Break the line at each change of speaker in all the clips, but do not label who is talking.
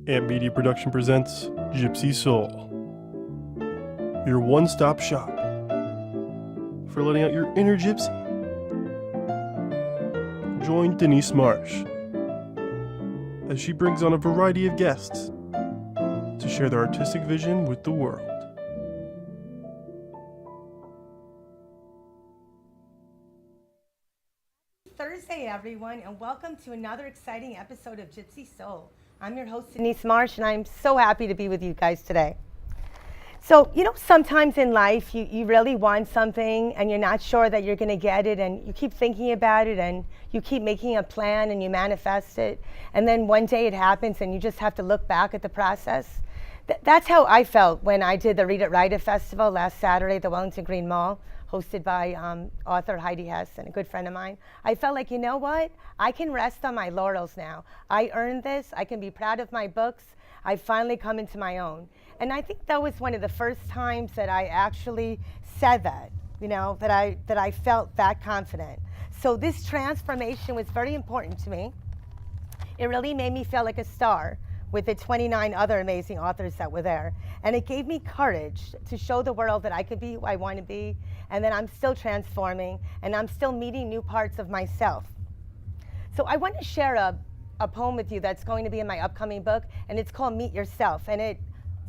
Amp Media Production presents Gypsy Soul, your one-stop shop for letting out your inner gypsy. Join Denise Marsh as she brings on a variety of guests to share their artistic vision with the world.
Thursday, everyone, and welcome to another exciting episode of Gypsy Soul. I'm your host, Denise Marsh, and I'm so happy to be with you guys today. So, sometimes in life you really want something and you're not sure that you're going to get it, and you keep thinking about it and you keep making a plan and you manifest it, and then one day it happens and you just have to look back at the process. That's how I felt when I did the Read It Write It Festival last Saturday at the Wellington Green Mall, hosted by author Heidi Hess and a good friend of mine. I felt like, you know what? I can rest on my laurels now. I earned this. I can be proud of my books. I finally come into my own. And I think that was one of the first times that I actually said that, that I felt that confident. So this transformation was very important to me. It really made me feel like a star with the 29 other amazing authors that were there. And it gave me courage to show the world that I could be who I want to be, and that I'm still transforming, and I'm still meeting new parts of myself. So I want to share a poem with you that's going to be in my upcoming book, and it's called Meet Yourself, and it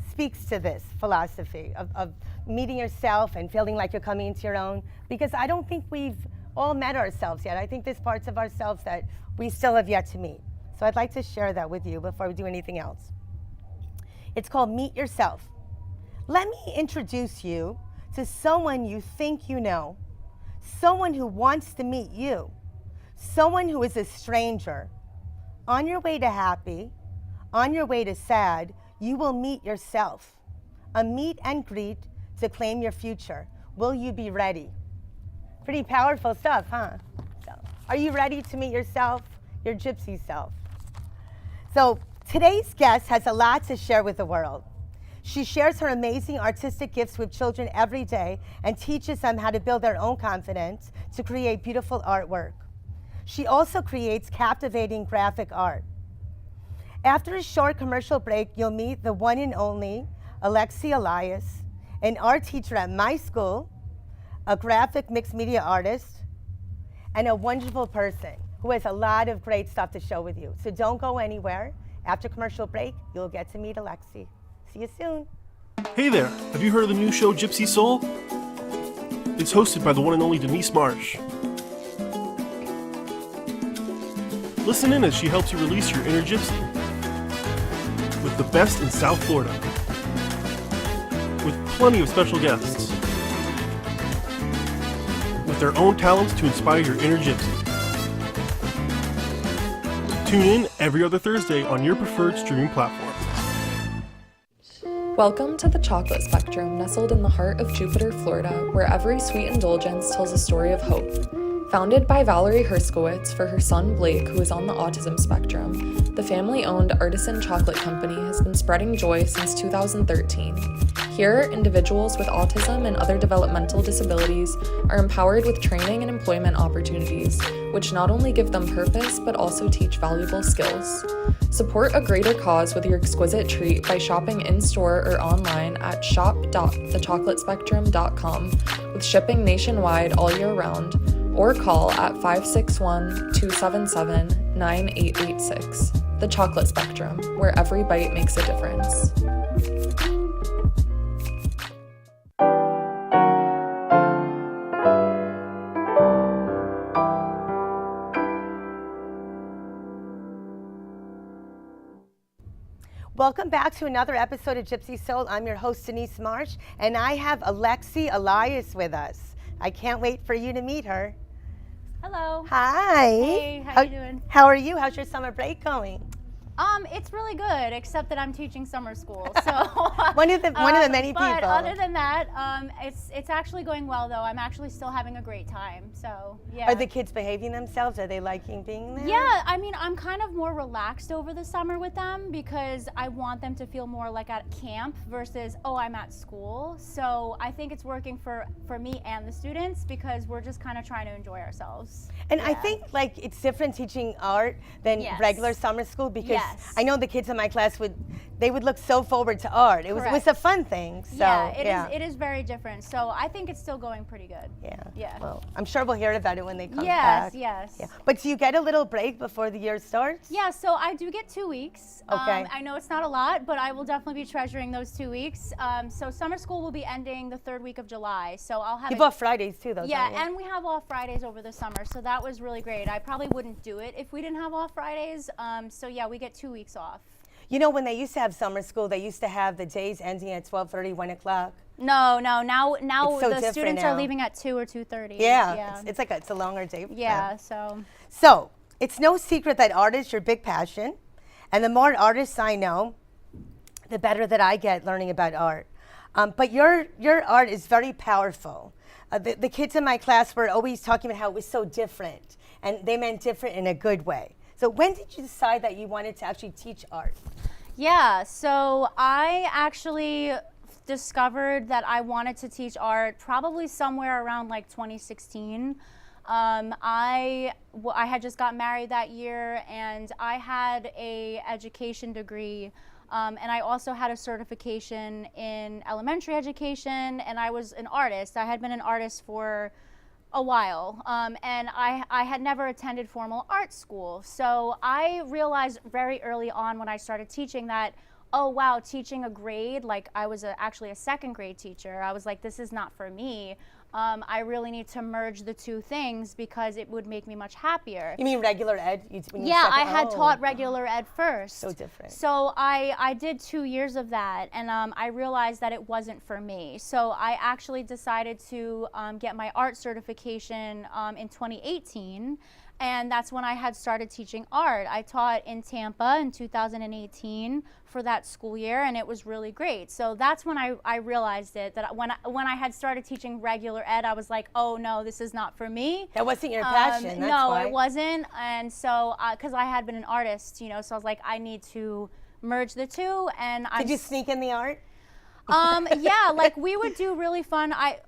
speaks to this philosophy of meeting yourself and feeling like you're coming into your own, because I don't think we've all met ourselves yet. I think there's parts of ourselves that we still have yet to meet. So I'd like to share that with you before we do anything else. It's called Meet Yourself. Let me introduce you to someone you think you know, someone who wants to meet you, someone who is a stranger. On your way to happy, on your way to sad, you will meet yourself. A meet and greet to claim your future. Will you be ready? Pretty powerful stuff, huh? So, are you ready to meet yourself, your gypsy self? So today's guest has a lot to share with the world. She shares her amazing artistic gifts with children every day and teaches them how to build their own confidence to create beautiful artwork. She also creates captivating graphic art. After a short commercial break, you'll meet the one and only Alexi Elias, an art teacher at my school, a graphic mixed media artist, and a wonderful person who has a lot of great stuff to show with you. So don't go anywhere. After commercial break, you'll get to meet Alexi. See you soon.
Hey there, have you heard of the new show Gypsy Soul? It's hosted by the one and only Denise Marsh. Listen in as she helps you release your inner gypsy with the best in South Florida, with plenty of special guests with their own talents to inspire your inner gypsy. Tune in every other Thursday on your preferred streaming platform.
Welcome to the Chocolate Spectrum, nestled in the heart of Jupiter, Florida, where every sweet indulgence tells a story of hope. Founded by Valerie Herskowitz for her son Blake, who is on the autism spectrum, the family-owned Artisan Chocolate Company has been spreading joy since 2013. Here, individuals with autism and other developmental disabilities are empowered with training and employment opportunities, which not only give them purpose, but also teach valuable skills. Support a greater cause with your exquisite treat by shopping in-store or online at shop.thechocolatespectrum.com, with shipping nationwide all year round, or call at 561-277-9886. The Chocolate Spectrum, where every bite makes a difference.
Welcome back to another episode of Gypsy Soul. I'm your host, Denise Marsh, and I have Alexi Elias with us. I can't wait for you to meet her.
Hello.
Hi.
Hey, how you doing?
How are you? How's your summer break going?
It's really good, except that I'm teaching summer school. So
one of the many people.
But other than that, it's actually going well though. I'm actually still having a great time. So yeah.
Are the kids behaving themselves? Are they liking being there?
Yeah, I mean, I'm kind of more relaxed over the summer with them because I want them to feel more like at camp versus, oh, I'm at school. So I think it's working for me and the students because we're just kind of trying to enjoy ourselves.
And I think like it's different teaching art than regular summer school because
Yes.
I know the kids in my class would look so forward to art. It was
Correct.
a fun thing. So
It is very different. So I think it's still going pretty good. Yeah.
Well, I'm sure we'll hear about it when they come
Yes,
back.
yes.
Yeah. But do you get a little break before the year starts?
Yeah, so I do get 2 weeks.
Okay.
I know it's not a lot, but I will definitely be treasuring those 2 weeks. So summer school will be ending the 3rd week of July. So I'll have
You've off Fridays too, though.
Yeah,
don't you?
and we have off Fridays over the summer, so that was really great. I probably wouldn't do it if we didn't have off Fridays. So yeah, we get 2 weeks off.
You know, when they used to have summer school, they used to have the days ending at 12:30, 1 o'clock.
No, now
It's so
the
different
students
now.
are leaving at 2 or 2:30.
Yeah. It's a longer day. For
Yeah,
them.
so.
So it's no secret that art is your big passion, and the more artists I know, the better that I get learning about art. But your art is very powerful. The kids in my class were always talking about how it was so different, and they meant different in a good way. So when did you decide that you wanted to actually teach art?
Yeah, so I actually discovered that I wanted to teach art probably somewhere around like 2016. I had just got married that year, and I had a education degree, and I also had a certification in elementary education, and I was an artist. I had been an artist for a while, and I had never attended formal art school. So I realized very early on when I started teaching that, oh wow, teaching a grade, like I was actually a 2nd grade teacher, I was like, this is not for me. I really need to merge the two things because it would make me much happier.
You mean regular ed?
Yeah, I had taught regular ed first.
So different.
So I did 2 years of that, and I realized that it wasn't for me. So I actually decided to get my art certification in 2018. And that's when I had started teaching art. I taught in Tampa in 2018 for that school year, and it was really great. So that's when I realized it, that when I had started teaching regular ed, I was like, oh no, this is not for me.
That wasn't your passion, that's
no,
why.
it wasn't. And so, because I had been an artist, so I was like, I need to merge the two. And
Did you sneak in the art?
Yeah, like we would do really fun. I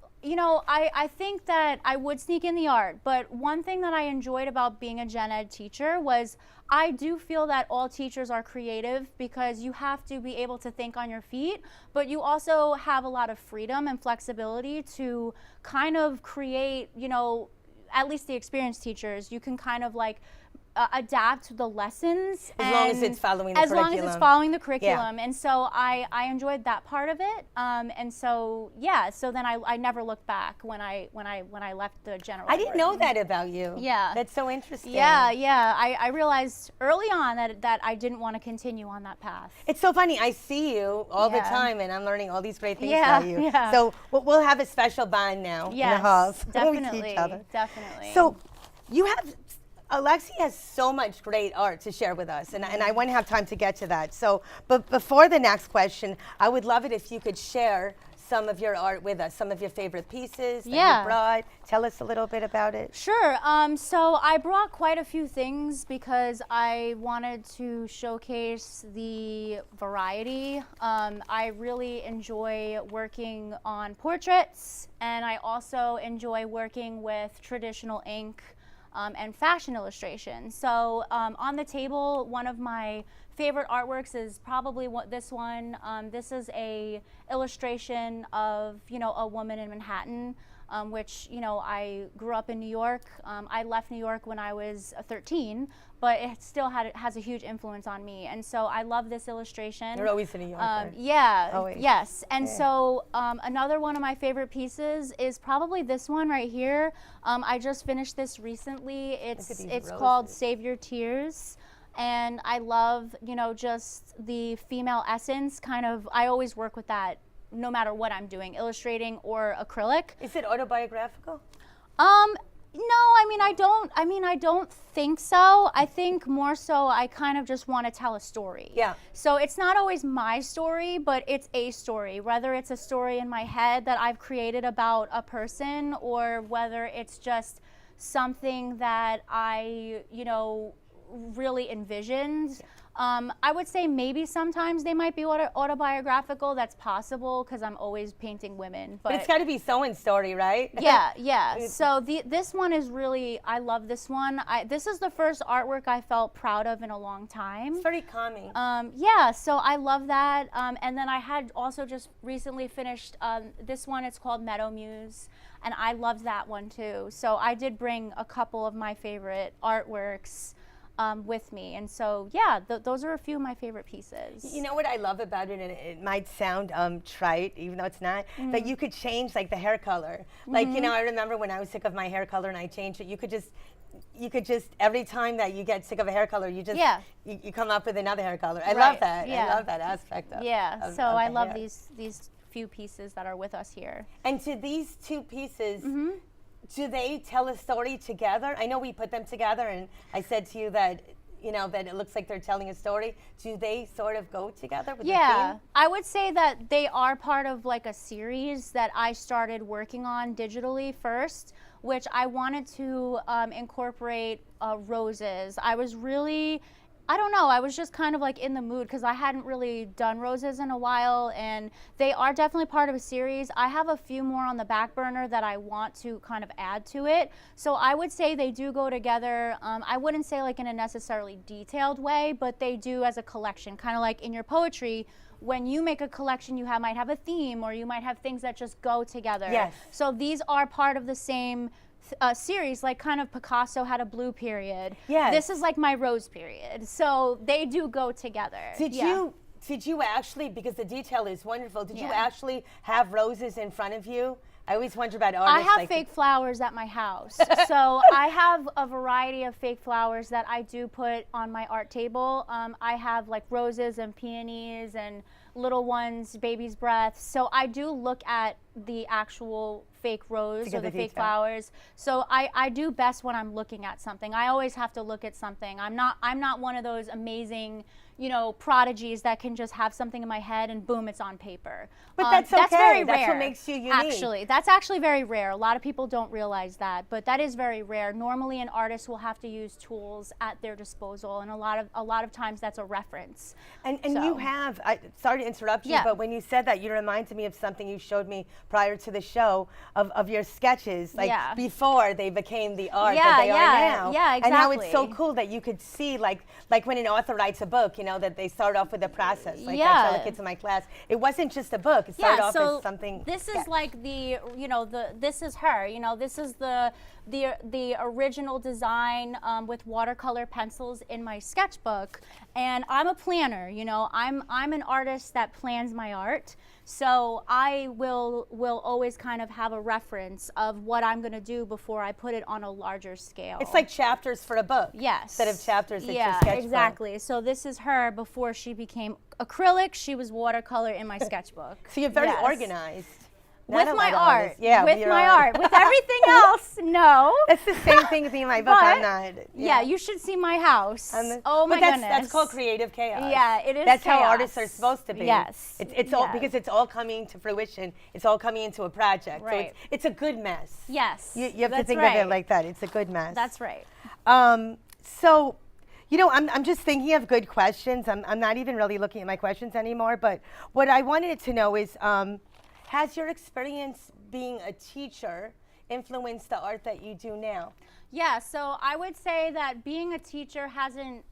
think that I would sneak in the art, but one thing that I enjoyed about being a gen ed teacher was I do feel that all teachers are creative because you have to be able to think on your feet, but you also have a lot of freedom and flexibility to kind of create, at least the experienced teachers, you can kind of like adapt the lessons
as long as it's following the curriculum.
As long as it's following the curriculum. Yeah. And so I enjoyed that part of it. And so so then I never looked back when I left the general.
I didn't know that about you.
Yeah.
That's so interesting.
Yeah. I realized early on that I didn't want to continue on that path.
It's so funny. I see you all the time, and I'm learning all these great things about you.
Yeah.
So we'll have a special bond now in the halls.
Definitely.
We see each other.
Definitely.
So Alexi has so much great art to share with us, and I won't have time to get to that. So, but before the next question, I would love it if you could share some of your art with us, some of your favorite pieces that you brought. Tell us a little bit about it.
Sure. So I brought quite a few things because I wanted to showcase the variety. I really enjoy working on portraits, and I also enjoy working with traditional ink and fashion illustration. So on the table, one of my favorite artworks is probably this one. This is a illustration of a woman in Manhattan, which I grew up in New York. I left New York when I was 13, but it still has a huge influence on me. And so I love this illustration.
You're always in New York.
Yeah.
Always.
Yes. And so another one of my favorite pieces is probably this one right here. I just finished this recently. It's called Save Your Tears. And I love, just the female essence kind of. I always work with that no matter what I'm doing, illustrating or acrylic.
Is it autobiographical?
No, I don't think so. I think more so I kind of just want to tell a story.
Yeah.
So it's not always my story, but it's a story, whether it's a story in my head that I've created about a person, or whether it's just something that I, really envisioned. I would say maybe sometimes they might be autobiographical. That's possible because I'm always painting women.
But it's got to be someone's story, right?
Yeah. So this one is really, I love this one. This is the first artwork I felt proud of in a long time.
It's very calming.
Yeah, so I love that. And then I had also just recently finished this one. It's called Meadow Muse, and I loved that one too. So I did bring a couple of my favorite artworks with me, and so yeah, those are a few of my favorite pieces.
You know what I love about it, and it might sound trite, even though it's not, but you could change like the hair color. Like, you know, I remember when I was sick of my hair color and I changed it, you could just every time that you get sick of a hair color, you just you come up with another hair color. I love that. I love that aspect of
so I love these few pieces that are with us here.
And to these two pieces, do they tell a story together? I know we put them together, and I said to you that, you know, that it looks like they're telling a story. Do they sort of go together with the theme?
I would say that they are part of like a series that I started working on digitally first, which I wanted to incorporate roses. I don't know, I was just kind of like in the mood because I hadn't really done roses in a while, and they are definitely part of a series. I have a few more on the back burner that I want to kind of add to it. So I would say they do go together. I wouldn't say like in a necessarily detailed way, but they do as a collection, kind of like in your poetry. When you make a collection, you might have a theme, or you might have things that just go together.
Yes.
So these are part of the same series, like kind of Picasso had a blue period.
Yes.
This is like my rose period. So they do go together.
Did you actually, because the detail is wonderful, did you actually have roses in front of you? I always wonder about artists.
I have fake flowers at my house. So I have a variety of fake flowers that I do put on my art table. I have like roses and peonies and little ones, baby's breath. So I do look at the actual fake rose or the fake flowers. So I do best when I'm looking at something. I always have to look at something. I'm not one of those amazing, you know, prodigies that can just have something in my head and boom, it's on paper.
But that's okay.
That's very rare.
That's what makes you unique.
Actually, that's actually very rare. A lot of people don't realize that, but that is very rare. Normally, an artist will have to use tools at their disposal, and a lot of times that's a reference.
And you have. Sorry to interrupt you, but when you said that, you reminded me of something you showed me prior to the show of your sketches, like before they became the art that they are now.
Yeah, exactly.
And how it's so cool that you could see, like when an author writes a book, you know, that they start off with a process. Like I tell the kids in my class, it wasn't just a book. It started off as something.
This is like the, you know, this is her. You know, this is the original design with watercolor pencils in my sketchbook. And I'm a planner. You know, I'm an artist that plans my art. So I will always kind of have a reference of what I'm going to do before I put it on a larger scale.
It's like chapters for a book.
Yes.
Instead of chapters that you sketch
exactly. So this is her before she became acrylic. She was watercolor in my sketchbook.
So you're very organized.
With my art. With my art. With everything else, no.
It's the same thing with me in my book. I'm not.
Yeah, you should see my house. Oh my goodness.
That's called creative chaos.
Yeah, it is.
That's
chaos.
how artists are supposed to be.
Yes.
It's all because it's all coming to fruition. It's all coming into a project.
Right.
So it's a good mess.
Yes.
You have to think of it like that. It's a good mess.
That's right.
So, you know, I'm just thinking of good questions. I'm not even really looking at my questions anymore. But what I wanted to know is, has your experience being a teacher influenced the art that you do now?
Yeah, so I would say that being a teacher hasn't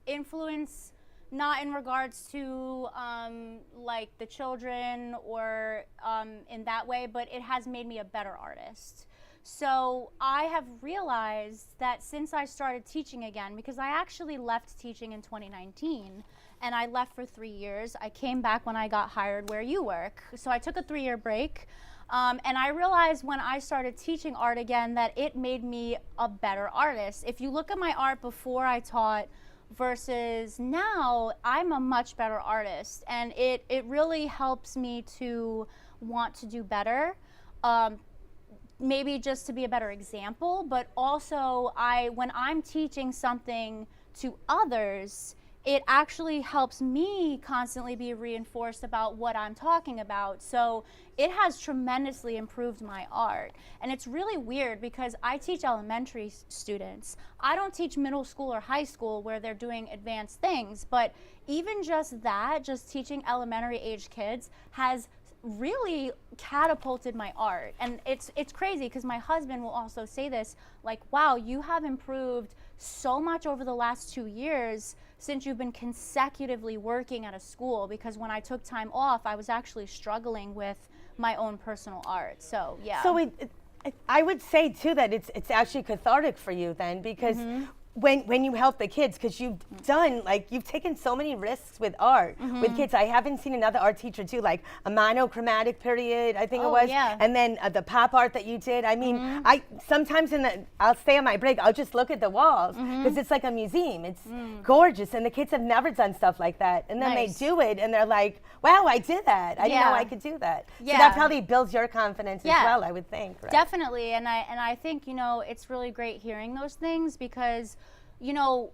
influence, not in regards to like the children or in that way, but it has made me a better artist. So I have realized that since I started teaching again, because I actually left teaching in 2019, and I left for 3 years. I came back when I got hired where you work. So I took a 3-year break. And I realized when I started teaching art again that it made me a better artist. If you look at my art before I taught versus now, I'm a much better artist. And it really helps me to want to do better. Maybe just to be a better example, but also when I'm teaching something to others, it actually helps me constantly be reinforced about what I'm talking about. So it has tremendously improved my art. And it's really weird because I teach elementary students. I don't teach middle school or high school where they're doing advanced things, but even just that, just teaching elementary age kids has really catapulted my art. And it's crazy because my husband will also say this, like, wow, you have improved so much over the last 2 years since you've been consecutively working at a school, because when I took time off, I was actually struggling with my own personal art. So yeah.
So I would say too that it's actually cathartic for you then, because when you help the kids, because you've done, like, you've taken so many risks with art with kids. I haven't seen another art teacher do like a monochromatic period, I think it was, and then the pop art that you did. I mean, I sometimes I'll stay on my break, I'll just look at the walls because it's like a museum. It's gorgeous, and the kids have never done stuff like that, and then they do it and they're like, wow, I did that. I didn't know I could do that. So that probably builds your confidence as well, I would think. Right?
Definitely, and I think, you know, it's really great hearing those things because, you know,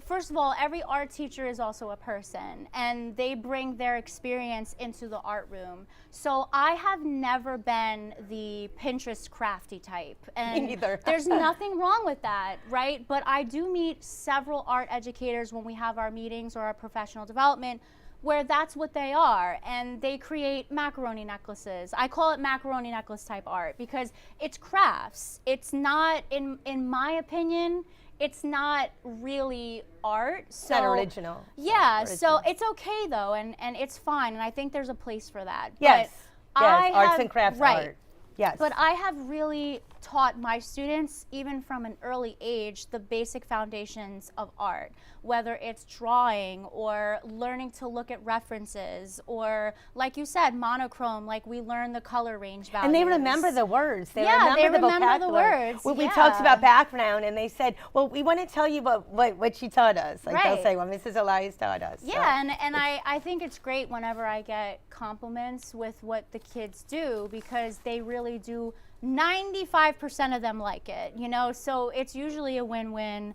first of all, every art teacher is also a person, and they bring their experience into the art room. So I have never been the Pinterest crafty type, and
Me neither.
there's nothing wrong with that, right? But I do meet several art educators when we have our meetings or our professional development where that's what they are, and they create macaroni necklaces. I call it macaroni necklace type art because it's crafts. It's not, in my opinion, it's not really art. So
It's not original.
Yeah,
Original.
so it's okay though, and it's fine, and I think there's a place for that.
Yes,
But
yes,
I
arts
have,
and crafts
right,
art. Yes.
But I have really taught my students, even from an early age, the basic foundations of art, whether it's drawing or learning to look at references, or, like you said, monochrome, like we learn the color range values.
And they remember the words. They
Yeah,
remember
they
the
remember the
vocabulary.
words,
When we
yeah.
talked about background, and they said, well, we want to tell you what she taught us. Like they'll
Right.
say, well, Mrs. Elias taught us.
Yeah, and I think it's great whenever I get compliments with what the kids do, because they really do. 95% of them like it, you know, so it's usually a win-win.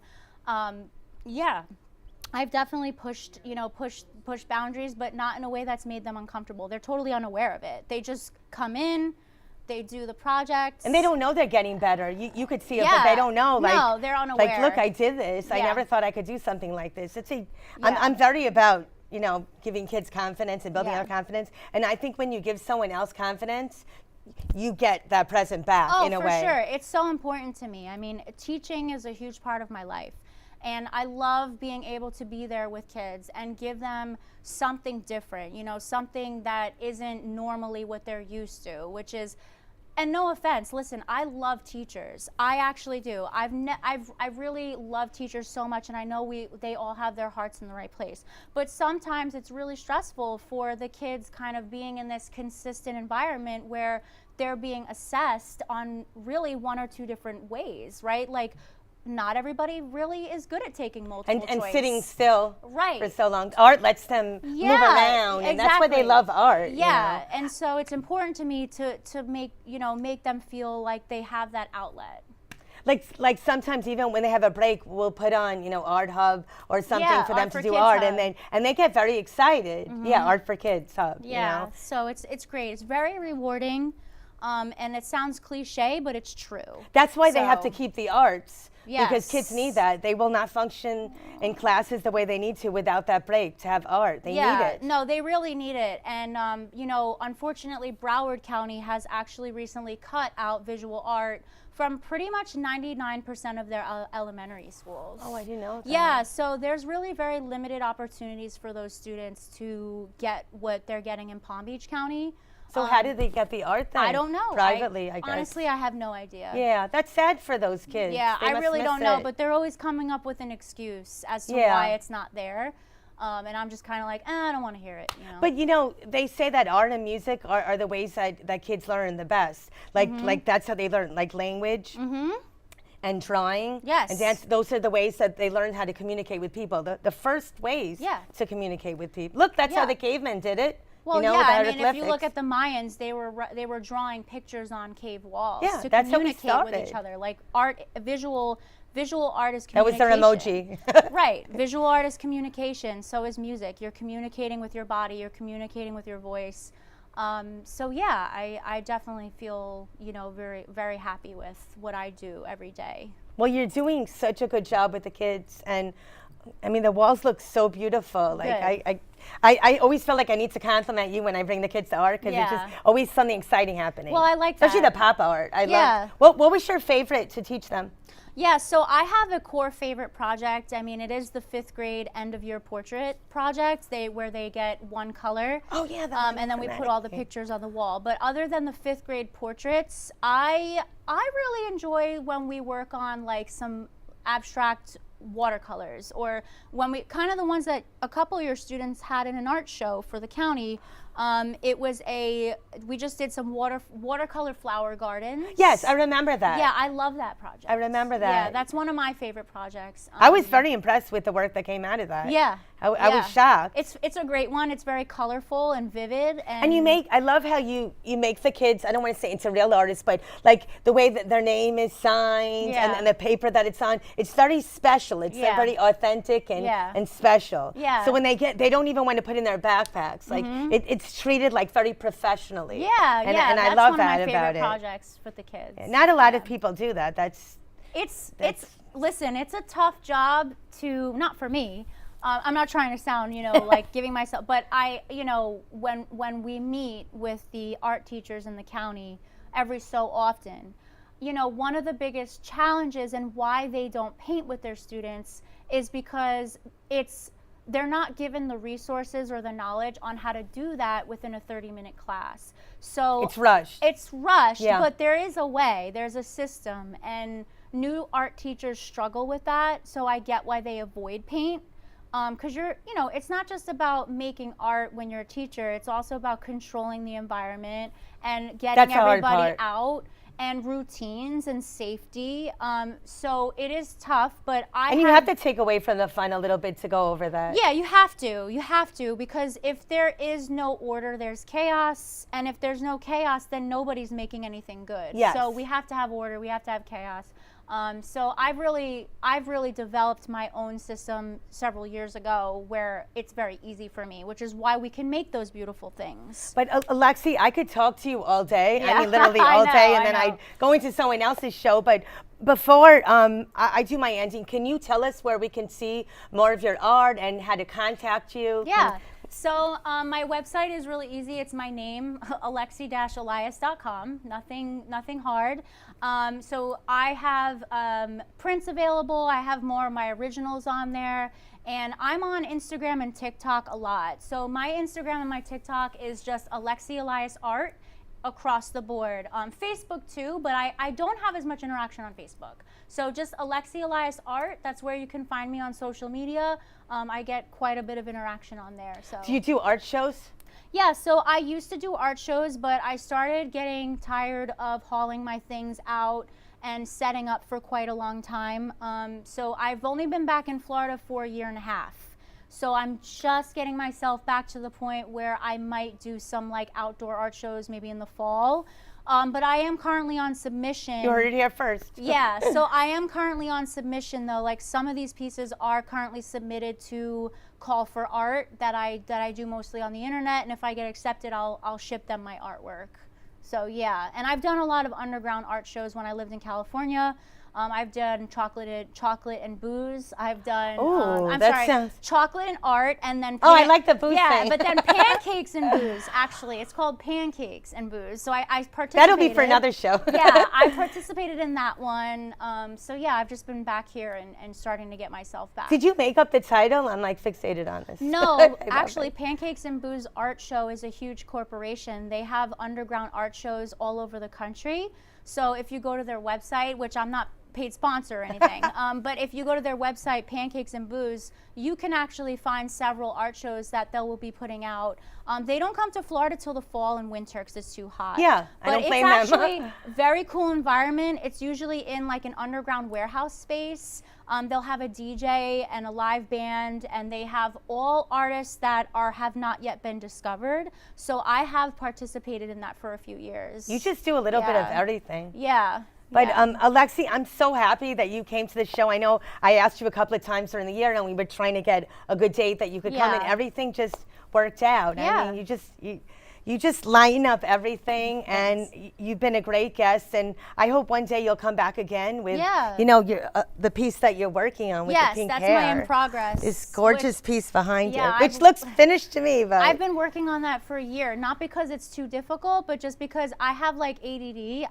Yeah, I've definitely pushed boundaries, but not in a way that's made them uncomfortable. They're totally unaware of it. They just come in, they do the projects.
And they don't know they're getting better. You could see it, but they don't know. Like,
no, they're unaware.
Like, look, I did this. I
Yeah.
never thought I could do something like this. I'm very about, you know, giving kids confidence and building their confidence. And I think when you give someone else confidence, you get that present back in a way.
Oh, for sure. It's so important to me. I mean, teaching is a huge part of my life. And I love being able to be there with kids and give them something different, you know, something that isn't normally what they're used to, which is, and no offense, listen, I love teachers. I actually do. I've really loved teachers so much, and I know they all have their hearts in the right place. But sometimes it's really stressful for the kids kind of being in this consistent environment where they're being assessed on really one or two different ways, right? Like, not everybody really is good at taking multiple
And
choice.
sitting still
Right.
for so long. Art lets them move around, and that's why they
exactly.
love art.
Yeah,
You know?
and so it's important to me to make them feel like they have that outlet.
Like sometimes even when they have a break, we'll put on, you know, Art Hub or something
Yeah,
for them
Art
to
for
do
Kids
art,
Hub.
and they get very excited. Yeah, Art for Kids Hub.
Yeah,
You know?
so it's great. It's very rewarding, and it sounds cliche, but it's true.
That's why they have to
So-
keep the arts. Because kids
Yes.
need that. They will not function in classes the way they need to without that break to have art. They need it.
No, they really need it. And, you know, unfortunately, Broward County has actually recently cut out visual art from pretty much 99% of their elementary schools.
Oh, I didn't know that.
Yeah, so there's really very limited opportunities for those students to get what they're getting in Palm Beach County.
So how did they get the art then?
I don't know.
Privately, I guess.
Honestly, I have no idea.
Yeah, that's sad for those kids.
Yeah,
They
I
must
really
miss
don't know,
it.
but they're always coming up with an excuse as to
Yeah.
why it's not there. And I'm just kind of like, I don't want to hear it. You know?
But you know, they say that art and music are the ways that kids learn the best. Like that's how they learn, like language. And drawing,
Yes.
and dance. Those are the ways that they learn how to communicate with people. The first ways
Yeah.
to communicate with people. Look, that's how
Yeah.
the cavemen did it.
Well,
you know,
yeah,
the
I mean, if you look
hieroglyphics.
at the Mayans, they were drawing pictures on cave walls
Yeah,
to
that's how we
communicate with each
started.
other. Like visual art is
That was
communication.
their emoji.
Right. Visual art is communication. So is music. You're communicating with your body. You're communicating with your voice. So yeah, I definitely feel, you know, very, very happy with what I do every day.
Well, you're doing such a good job with the kids, and I mean, the walls look so beautiful. Like
Good.
I always feel like I need to compliment you when I bring the kids to art, because
Yeah.
it's just always something exciting happening.
Well, I like
especially
that.
the pop art. I
Yeah.
love. What was your favorite to teach them?
Yeah, so I have a core favorite project. I mean, it is the 5th grade end of year portrait project, where they get one color.
Oh yeah,
And then we put all the pictures on the wall. But other than the 5th grade portraits, I really enjoy when we work on like some abstract watercolors, or when we kind of the ones that a couple of your students had in an art show for the county. We just did some watercolor flower gardens.
Yes, I remember that.
Yeah, I love that project.
I remember that.
Yeah, that's one of my favorite projects.
I was very impressed with the work that came out of that.
Yeah.
I
yeah.
was shocked.
It's a great one. It's very colorful and vivid.
And I love how you make the kids, I don't want to say it's a real artist, but like the way that their name is signed
Yeah.
and the paper that it's on, it's very special. It's
Yeah.
very authentic and,
Yeah.
and special.
Yeah.
So when they don't even want to put in their backpacks. Like it's treated like very professionally.
Yeah,
and,
yeah.
And
that's
I love
one
that
of my
about
favorite
it.
projects with the kids.
Not a lot of people do that.
Listen, it's a tough job not for me. I'm not trying to sound, like giving myself, but when we meet with the art teachers in the county every so often, one of the biggest challenges and why they don't paint with their students is because they're not given the resources or the knowledge on how to do that within a 30-minute class. So
It's rushed. Yeah.
But there is a way, there's a system, and new art teachers struggle with that. So I get why they avoid paint. Because it's not just about making art when you're a teacher, it's also about controlling the environment and getting
That's the hard
everybody
part.
out, and routines and safety. So it is tough, but
you have to take away from the fun a little bit to go over that.
Yeah, you have to, because if there is no order, there's chaos, and if there's no chaos, then nobody's making anything good.
Yes.
So we have to have order, we have to have chaos. So I've really developed my own system several years ago where it's very easy for me, which is why we can make those beautiful things.
But Alexi, I could talk to you all day.
Yeah.
I mean, literally
I
all
know,
day, and
I
then
know.
I'd go into someone else's show. But before I do my ending, can you tell us where we can see more of your art and how to contact you?
Yeah. So my website is really easy. It's my name, alexi-elias.com. Nothing hard. So I have prints available. I have more of my originals on there. And I'm on Instagram and TikTok a lot. So my Instagram and my TikTok is just Alexi Elias Art across the board. Facebook too, but I don't have as much interaction on Facebook. So just Alexi Elias Art, that's where you can find me on social media. I get quite a bit of interaction on there. So
Do you do art shows?
yeah, so I used to do art shows, but I started getting tired of hauling my things out and setting up for quite a long time. So I've only been back in Florida for a year and a half. So I'm just getting myself back to the point where I might do some like outdoor art shows maybe in the fall. But I am currently on submission.
You heard it here first.
Yeah, so I am currently on submission though. Like some of these pieces are currently submitted to Call for Art that I do mostly on the internet, and if I get accepted, I'll ship them my artwork. So yeah, and I've done a lot of underground art shows when I lived in California. I've done chocolate and booze. I've done chocolate and art, and then
I like the booze
yeah,
thing.
but then pancakes and booze. Actually, it's called pancakes and booze. So I participated.
That'll be for another show.
Yeah, I participated in that one. So yeah, I've just been back here and starting to get myself back.
Did you make up the title? I'm like fixated on this.
No, actually, Pancakes and Booze Art Show is a huge corporation. They have underground art shows all over the country. So if you go to their website, which I'm not paid sponsor or anything. But if you go to their website, Pancakes and Booze, you can actually find several art shows that they will be putting out. They don't come to Florida till the fall and winter because it's too hot.
Yeah, I don't blame them.
But it's actually very cool environment. It's usually in like an underground warehouse space. They'll have a DJ and a live band, and they have all artists that have not yet been discovered. So I have participated in that for a few years.
You just do a little bit of everything.
Yeah.
But Alexi, I'm so happy that you came to the show. I know I asked you a couple of times during the year, and we were trying to get a good date that you could come, and everything just worked out.
Yeah.
I mean, you just line up everything, and you've been a great guest. And I hope one day you'll come back again with, you know, your the piece that you're working on with the pink hair.
Yes, that's my in progress.
This gorgeous piece behind you,
Yeah,
which looks finished to me. But
I've been working on that for a year, not because it's too difficult, but just because I have like ADD.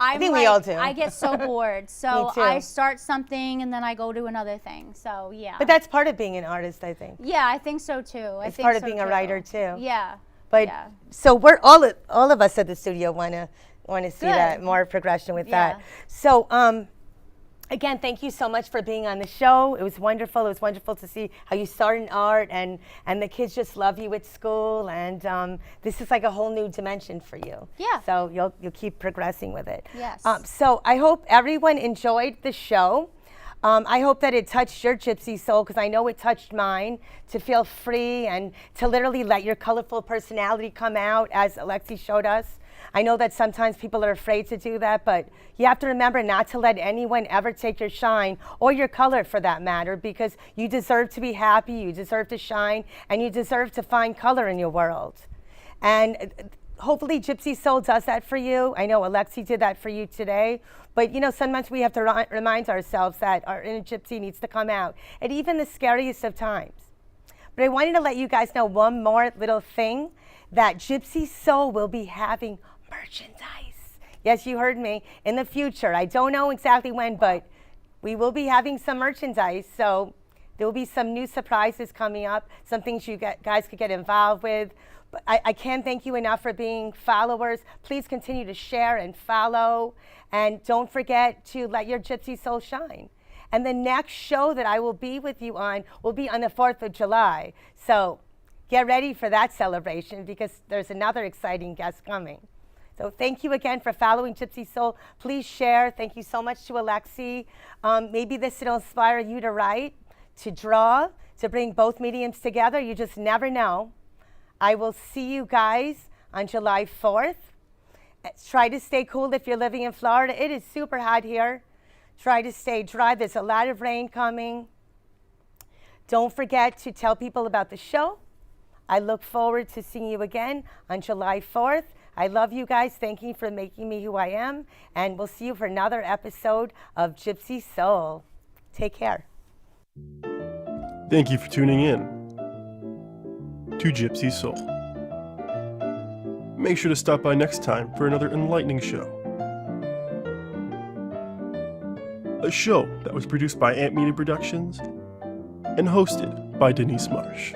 I think
we all do.
I get so bored. So
Me too.
I start something and then I go to another thing. So yeah.
But that's part of being an artist, I think.
Yeah, I think so too.
It's part of being a writer too.
Yeah.
But so we're all of us at the studio want to see that more progression with that. So again, thank you so much for being on the show. It was wonderful. It was wonderful to see how you started in art, and the kids just love you at school, and this is like a whole new dimension for you.
Yeah.
So you'll keep progressing with it.
Yes.
So I hope everyone enjoyed the show. I hope that it touched your gypsy soul, because I know it touched mine, to feel free and to literally let your colorful personality come out, as Alexi showed us. I know that sometimes people are afraid to do that, but you have to remember not to let anyone ever take your shine, or your color for that matter, because you deserve to be happy, you deserve to shine, and you deserve to find color in your world. And hopefully Gypsy Soul does that for you. I know Alexi did that for you today. But you know, sometimes we have to remind ourselves that our inner gypsy needs to come out at even the scariest of times. But I wanted to let you guys know one more little thing, that Gypsy Soul will be having merchandise. Yes, you heard me, in the future. I don't know exactly when, but we will be having some merchandise. So there will be some new surprises coming up, some things you guys could get involved with. But I can't thank you enough for being followers. Please continue to share and follow. And don't forget to let your Gypsy Soul shine. And the next show that I will be with you on will be on the 4th of July. So get ready for that celebration, because there's another exciting guest coming. So thank you again for following Gypsy Soul. Please share. Thank you so much to Alexi. Maybe this will inspire you to write, to draw, to bring both mediums together. You just never know. I will see you guys on July 4th. Try to stay cool if you're living in Florida. It is super hot here. Try to stay dry. There's a lot of rain coming. Don't forget to tell people about the show. I look forward to seeing you again on July 4th. I love you guys. Thank you for making me who I am. And we'll see you for another episode of Gypsy Soul. Take care.
Thank you for tuning in to Gypsy Soul. Make sure to stop by next time for another enlightening show. A show that was produced by Ant Media Productions and hosted by Denise Marsh.